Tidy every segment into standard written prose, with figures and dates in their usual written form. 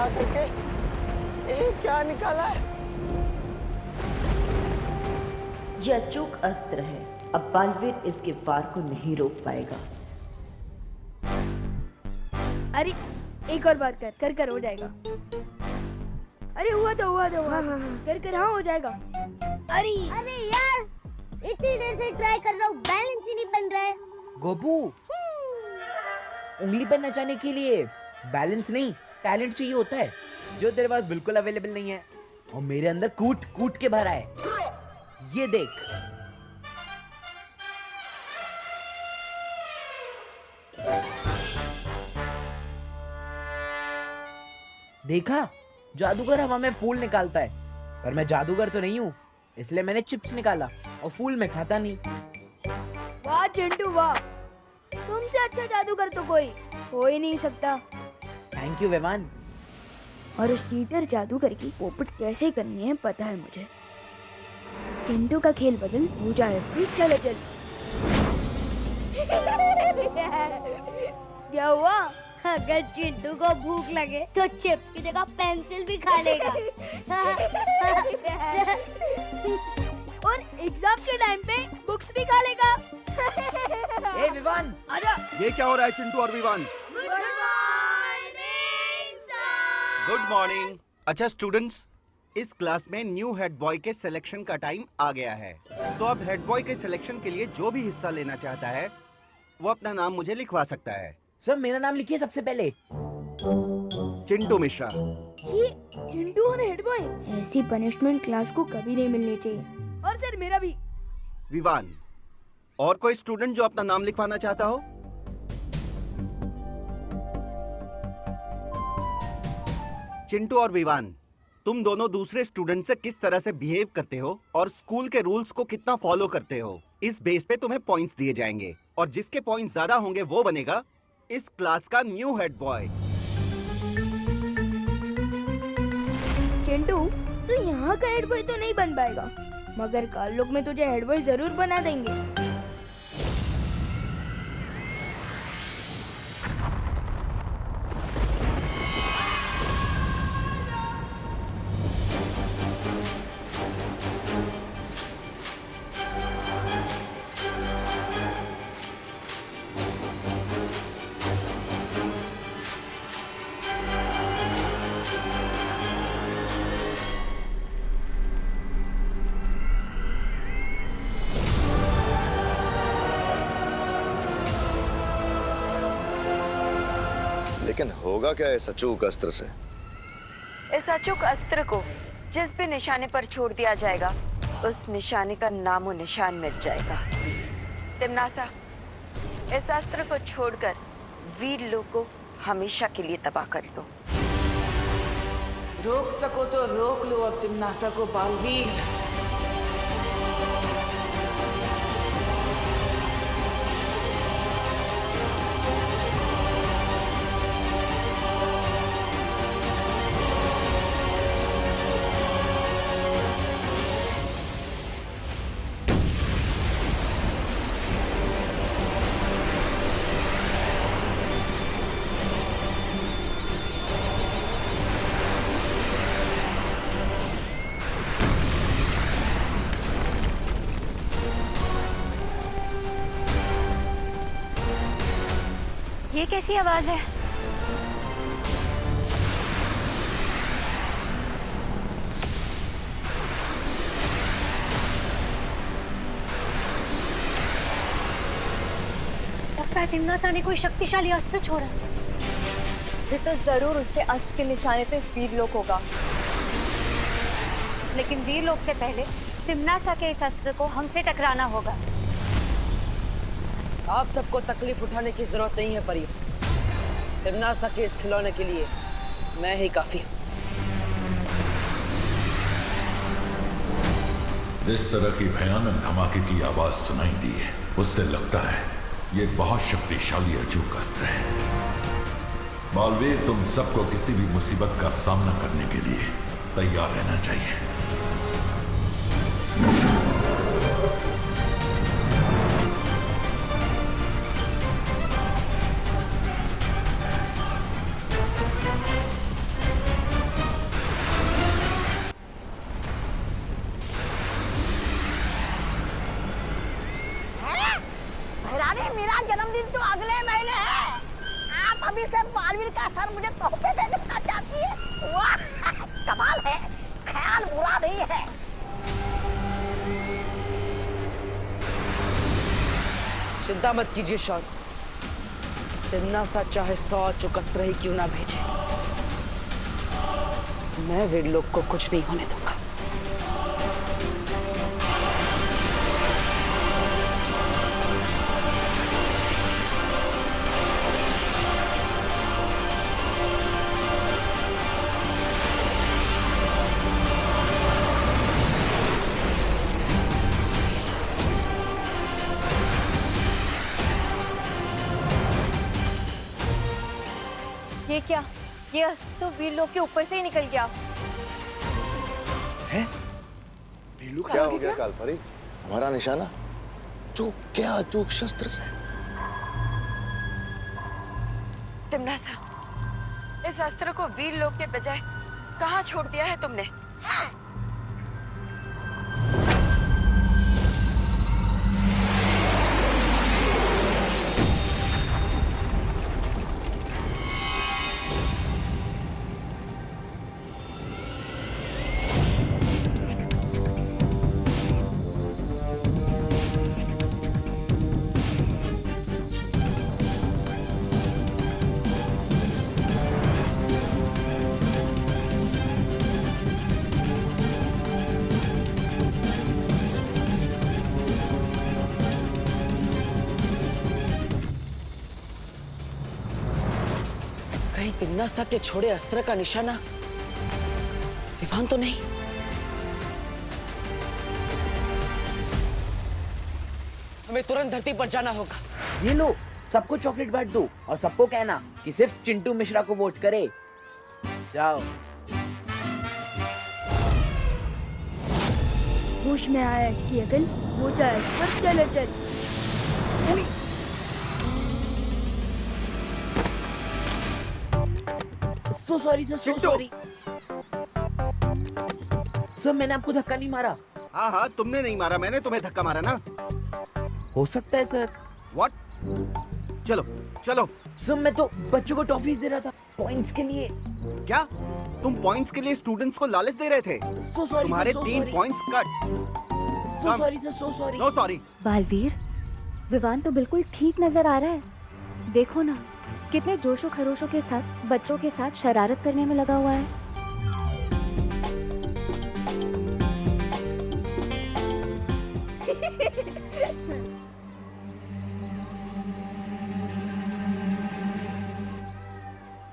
करके ये क्या निकाला है? यह अचूक अस्त्र है। अब बालवीर इसके वार को नहीं रोक पाएगा। अरे एक और बार कर कर हो जाएगा। अरे हुआ तो हाँ। कर हाँ हो जाएगा। अरे यार इतनी देर से ट्राई कर रहा हूँ, बैलेंस ही नहीं बन रहा है। गोपू, उंगली पर नचाने के लिए बैलेंस नहीं टैलेंट चाहिए होता है, जो तेरे पास बिल्कुल अवेलेबल नहीं है। और मेरे अंदर कूट कूट के भरा है। ये देख। देखा, जादूगर हवा में फूल निकालता है, पर मैं जादूगर तो नहीं हूँ, इसलिए मैंने चिप्स निकाला और फूल में खाता नहीं। वाह चिंटू वाह, तुमसे अच्छा जादूगर तो कोई हो ही नहीं सकता। Thank you Vivaan. और उस चीटर जादूगर की पोपट कैसे करनी है पता है मुझे। चिंटू का खेल बदल हो जाए स्पीड। चलो चल। क्या हुआ? अगर चिंटू को भूख लगे तो चिप्स की जगह पेंसिल भी खा लेगा। और एग्जाम के टाइम पे बुक्स भी खा लेगा। ए विवान, आजा। ये क्या हो रहा है चिंटू और Vivaan? Good morning sir. Good morning. अच्छा स्टूडेंट्स, इस क्लास में न्यू हेड बॉय के सिलेक्शन का टाइम आ गया है। तो अब हेड बॉय के सिलेक्शन के लिए जो भी हिस्सा लेना चाहता है वो अपना नाम मुझे लिखवा सकता है। सर मेरा नाम लिखिए सबसे पहले। चिंटू मिश्रा। ये चिंटू और हेड बॉय, ऐसी पनिशमेंट क्लास को कभी नहीं मिलनी चाहिए। और सर मेरा भी। विवान। और कोई स्टूडेंट जो अपना नाम लिखवाना चाहता हो? चिंटू और विवान, तुम दोनों दूसरे स्टूडेंट से किस तरह से बिहेव करते हो और स्कूल के रूल्स को कितना फॉलो करते हो, इस बेस पे तुम्हें पॉइंट्स दिए जाएंगे, और जिसके पॉइंट्स ज्यादा होंगे वो बनेगा इस क्लास का न्यू हेड बॉय। चिंटू, तू यहाँ का हेड बॉय तो नहीं बन पाएगा, मगर काल में तुझे हेड बॉय जरूर बना देंगे। लेकिन होगा क्या इस अचूक अस्त्र से? इस अचूक अस्त्र को जिस भी निशाने पर छोड़ दिया जाएगा, उस निशाने का नामो निशान मिट जाएगा। तिम्नासा, इस अस्त्र को छोड़कर वीर लोग को हमेशा के लिए तबाह कर दो। रोक सको तो रोक लो अब तिम्नासा को बालवीर। ये कैसी आवाज है? लगता है तिम्नासा ने कोई शक्तिशाली अस्त्र छोड़ा। फिर तो जरूर उसके अस्त्र के निशाने पे वीरलोक होगा। लेकिन वीरलोक से पहले तिम्नासा के इस अस्त्र को हमसे टकराना होगा। आप सबको तकलीफ उठाने की जरूरत नहीं है परी। तिम्नासा के इस खिलौने के लिए मैं ही काफी हूँ। इस तरह की भयानक धमाके की आवाज सुनाई दी है, उससे लगता है ये बहुत शक्तिशाली अचूक अस्त्र है। बालवीर, तुम सबको किसी भी मुसीबत का सामना करने के लिए तैयार रहना चाहिए। बालवीर का सर मुझे तोहफे में देना चाहती है। वाह, कमाल है, ख्याल बुरा नहीं है। चिंता मत कीजिए शॉन, तिम्नासा चाहे 100 चुकस्त्र ही क्यों ना भेजे, मैं वीरलोक को कुछ नहीं होने दूंगा। ये क्या? ये अस्त्र तो वीरलोक के ऊपर से ही निकल गया। है? क्या हो गया कालपरी? हमारा निशाना चूक क्या? चूक शस्त्र से। तिम्नासा, इस अस्त्र को वीरलोक के बजाय कहाँ छोड़ दिया है तुमने? कहीं तिम्नासा के छोड़े अस्त्र का निशाना विवान तो नहीं? हमें तुरंत धरती पर जाना होगा। ये लो, सबको चॉकलेट बांट दो और सबको कहना कि सिर्फ चिंटू मिश्रा को वोट करे। जाओ। होश में आया इसकी अकल, वो चाहे पर चले चल। सो sorry sir, so sorry sir, मैंने आपको धक्का नहीं मारा। हाँ हाँ, तुमने नहीं मारा, मैंने तुम्हें धक्का मारा ना। हो सकता है सर। व्हाट? चलो चलो। सर मैं तो बच्चों को टॉफीज दे रहा था पॉइंट्स के लिए। क्या तुम पॉइंट्स के लिए स्टूडेंट्स को लालच दे रहे थे? सो सॉरी, तुम्हारे 3 points cut. So sorry sir, so sorry. No sorry. Baalveer, Vivaan तो बिल्कुल ठीक नजर आ रहा है। देखो ना, कितने जोशो खरोशों के साथ बच्चों के साथ शरारत करने में लगा हुआ है।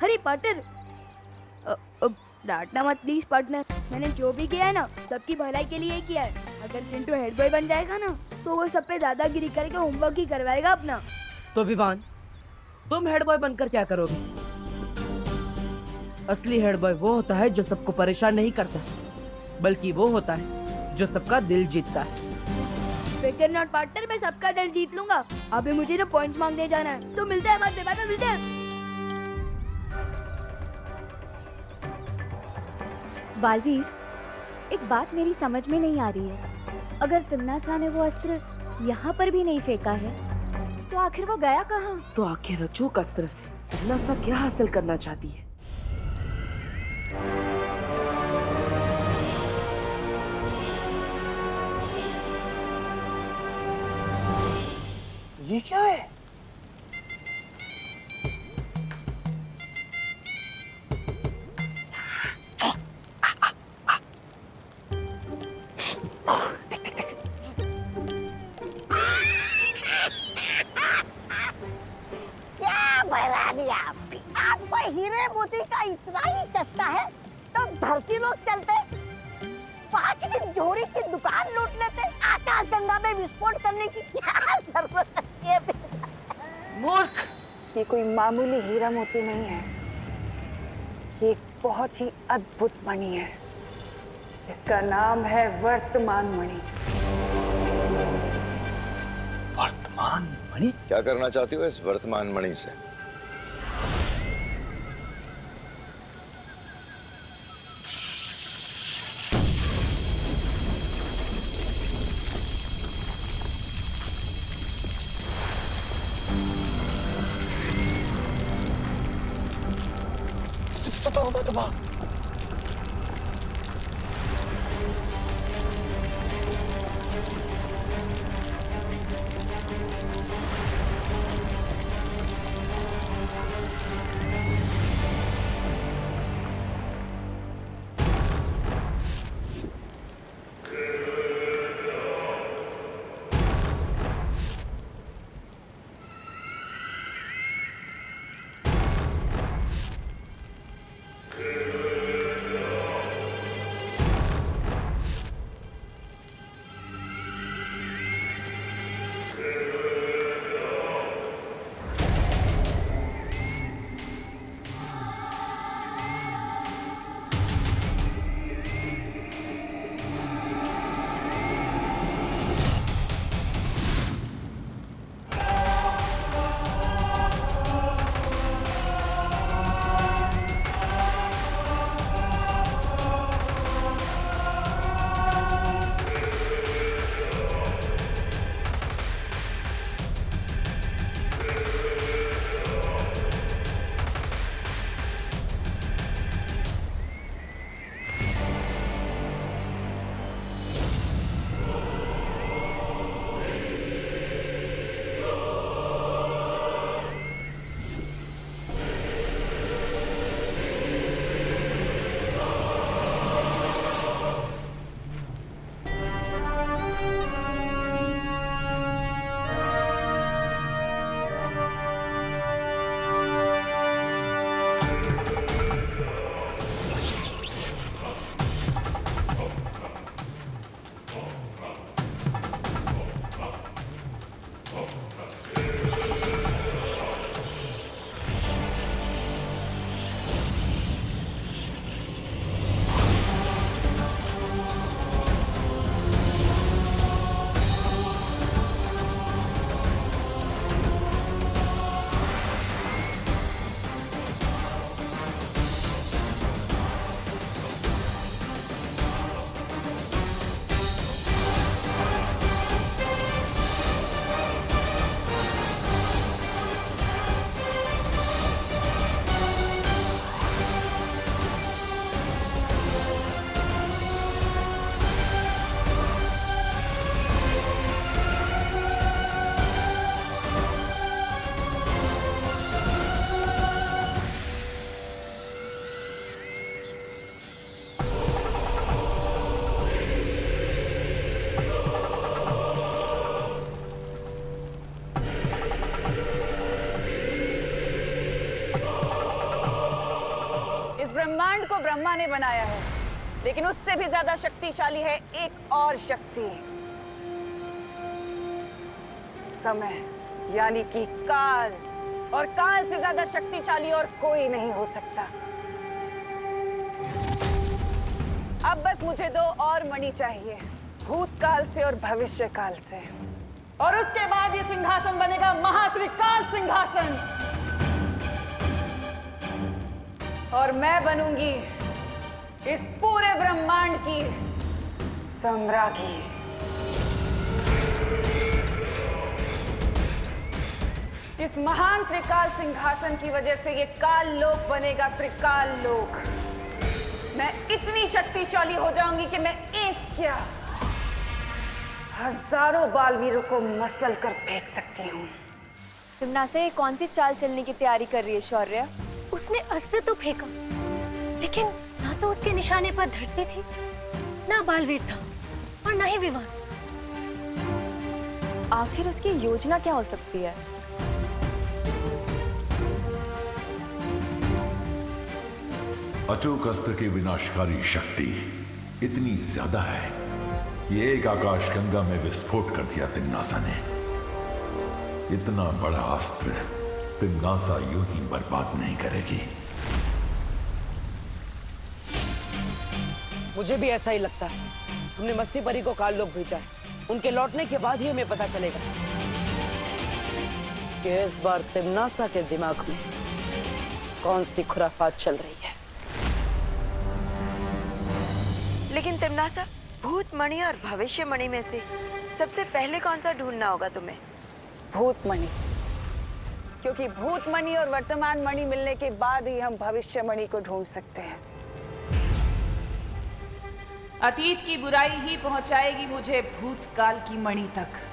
अरे पार्टनर, डांटना मत प्लीज पार्टनर। मैंने जो भी किया है ना, सबकी भलाई के लिए ही किया है। अगर चिंटू हेड बॉय बन जाएगा ना, तो वो सब पे दादागिरी करके होमवर्क ही करवाएगा अपना। तो विवान, तुम हेड बॉय बनकर क्या करोगे? असली हेड बॉय वो होता है जो सबको परेशान नहीं करता, बल्कि वो होता है जो सबका दिल जीतता है। फिकर नॉट पार्टनर, मैं सबका दिल जीत लूंगा। अभी मुझे ना पॉइंट्स मांगने जाना है, तो मिलते हैं बाद में, बाद में मिलते हैं। बालवीर, एक बात मेरी समझ में नहीं आ रही है। अगर तिम्नासा ने वो अस्त्र यहाँ पर भी नहीं फेंका है, तो आखिर वो गया कहाँ? तो आखिर अचूक अस्त्र से तिम्नासा क्या हासिल करना चाहती है? ये क्या है? आपको हीरे मोती का इतना ही चस्का है तो धरती लोग चलते, वहाँ किसी जोड़ी की दुकान लूट लेते, आकाश गंगा में विस्फोट करने की क्या जरूरत है? मूर्ख! ये कोई मामूली हीरा मोती नहीं है, ये एक बहुत ही अद्भुत मणि है जिसका नाम है वर्तमान मणि। वर्तमान मणि? क्या करना चाहती हो इस वर्तमान मणि से? दबा। ब्रह्मांड को ब्रह्मा ने बनाया है, लेकिन उससे भी ज्यादा शक्तिशाली है एक और शक्ति, समय, यानी कि काल। और काल से ज्यादा शक्तिशाली और कोई नहीं हो सकता। अब बस मुझे 2 और मणि चाहिए, भूतकाल से और भविष्य काल से, और उसके बाद ये सिंहासन बनेगा महात्रिकाल सिंहासन, और मैं बनूंगी इस पूरे ब्रह्मांड की सम्राज्ञी। इस महान त्रिकाल सिंहासन की वजह से ये काल लोक बनेगा त्रिकाल लोक। मैं इतनी शक्तिशाली हो जाऊंगी कि मैं एक क्या हजारों बालवीरों को मसल कर फेंक सकती हूँ। तुमना से कौन सी चाल चलने की तैयारी कर रही है शौर्य? उसने अस्त्र तो फेंका, लेकिन ना तो उसके निशाने पर धरती थी, ना बालवीर था, और ना ही विवान। आखिर उसकी योजना क्या हो सकती है? अचूक अस्त्र की विनाशकारी शक्ति इतनी ज्यादा है, ये एक आकाशगंगा में विस्फोट कर दिया तिम्नासा ने। इतना बड़ा अस्त्र तिम्नासा यूं ही बर्बाद नहीं करेगी। मुझे भी ऐसा ही लगता है। हमने मस्ती परी को काल लोक भेजा है, उनके लौटने के बाद ही हमें पता चलेगा कि इस बार तिम्नासा के दिमाग में कौन सी खुराफात चल रही है। लेकिन तिम्नासा, भूत मणि और भविष्य मणि में से सबसे पहले कौन सा ढूंढना होगा तुम्हें? भूत मणि, क्योंकि भूत मणि और वर्तमान मणि मिलने के बाद ही हम भविष्य मणि को ढूंढ सकते हैं। अतीत की बुराई ही पहुंचाएगी मुझे भूतकाल की मणि तक।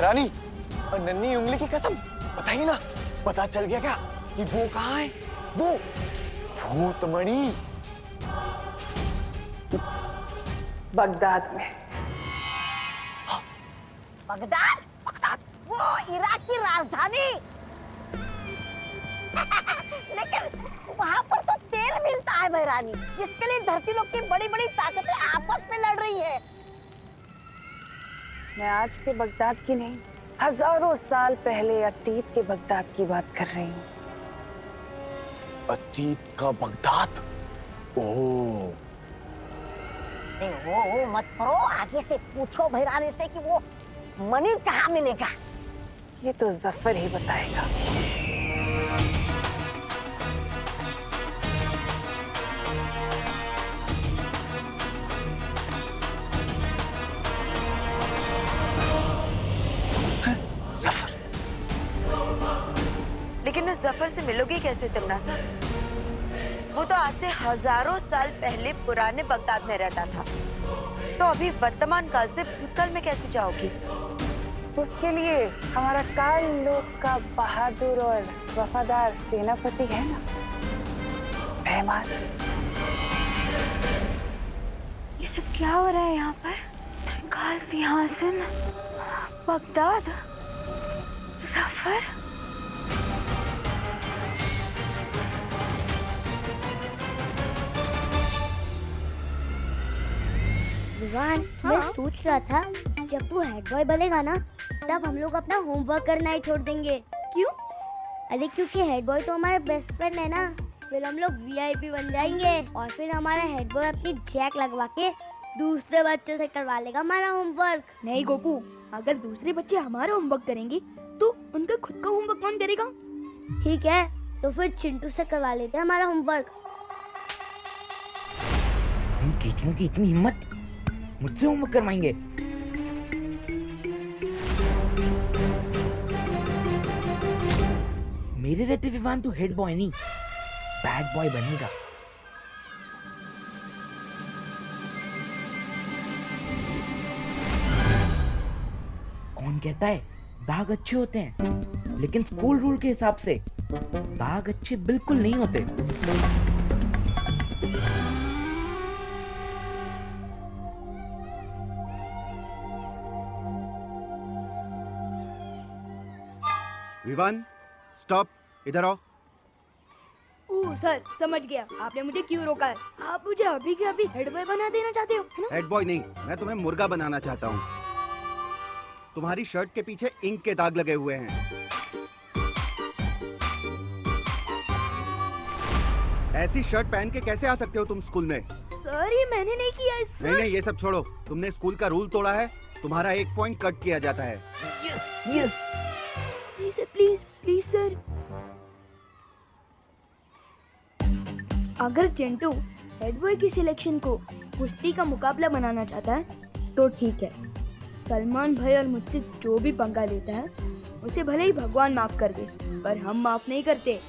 रानी और नन्ही उंगली की कसम, बताइए ना, पता चल गया क्या कि वो कहाँ है? वो भूतमणि बगदाद में। बगदाद? बगदाद वो इराक की राजधानी। लेकिन वहाँ पर तो तेल मिलता है बहरानी, जिसके लिए धरती लोग की बड़ी-बड़ी ताकतें आपस में लड़ रही है। मैं आज के बगदाद की नहीं, हजारों साल पहले अतीत के बगदाद की बात कर रही हूँ। अतीत का बगदाद? ओह, वो मत करो, आगे से पूछो भैरानी से कि वो मणि कहाँ मिलेगा। ये तो जफर ही बताएगा। लेकिन इस जफर से मिलोगी कैसे तिमनासा? वो तो आज से हजारों साल पहले पुराने बगदाद में रहता था, तो अभी वर्तमान काल से भूतकाल में कैसे जाओगी? उसके लिए हमारा काल लोक का बहादुर और वफादार सेनापति है ना, मेहमान। ये सब क्या हो रहा है यहाँ पर? त्रिकाल सिंहासन, बगदाद, जफर। विवान, मैं सोच रहा था जब तू हेड बॉय बनेगा ना, तब हम लोग अपना होमवर्क करना ही छोड़ देंगे। क्यों? अरे क्योंकि हेड बॉय तो हमारे बेस्ट फ्रेंड है ना, फिर हम लोग वीआईपी बन जाएंगे और फिर हमारा हेड बॉय अपनी जैक लगवा के दूसरे बच्चों से करवा लेगा हमारा होमवर्क। नहीं गोपू, अगर दूसरे बच्चे हमारा होमवर्क करेंगे तो उनका खुद का होमवर्क कौन करेगा? ठीक है, तो फिर चिंटू से करवा लेते हैं हमारा होमवर्क। इन कीचड़ों की इतनी हिम्मत, मुझसे होमवर्क करवाएंगे? मेरे रहते विवान तो हेड बॉय नहीं, बैड बॉय बनेगा। कौन कहता है दाग अच्छे होते हैं? लेकिन स्कूल रूल के हिसाब से दाग अच्छे बिल्कुल नहीं होते। विवान, स्टॉप, इधर आओ। ओह सर, समझ गया आपने मुझे क्यों रोका है। आप मुझे अभी के अभी हेड बॉय बना देना चाहते हो, है ना? हेड बॉय नहीं, मैं तुम्हें मुर्गा बनाना चाहता हूँ। तुम्हारी शर्ट के पीछे इंक के दाग लगे हुए हैं। ऐसी शर्ट पहन के कैसे आ सकते हो तुम स्कूल में? सर, ये मैंने नहीं किया है सर। नहीं, ये सब छोड़ो। तुमने स्कूल का रूल तोड़ा है, तुम्हारा 1 पॉइंट कट किया जाता है। Yes sir, please please sir. अगर चिंटू हेड बॉय की सिलेक्शन को कुश्ती का मुकाबला बनाना चाहता है तो ठीक है। सलमान भाई और मुझसे जो भी पंगा लेता है उसे भले ही भगवान माफ कर दे, पर हम माफ नहीं करते।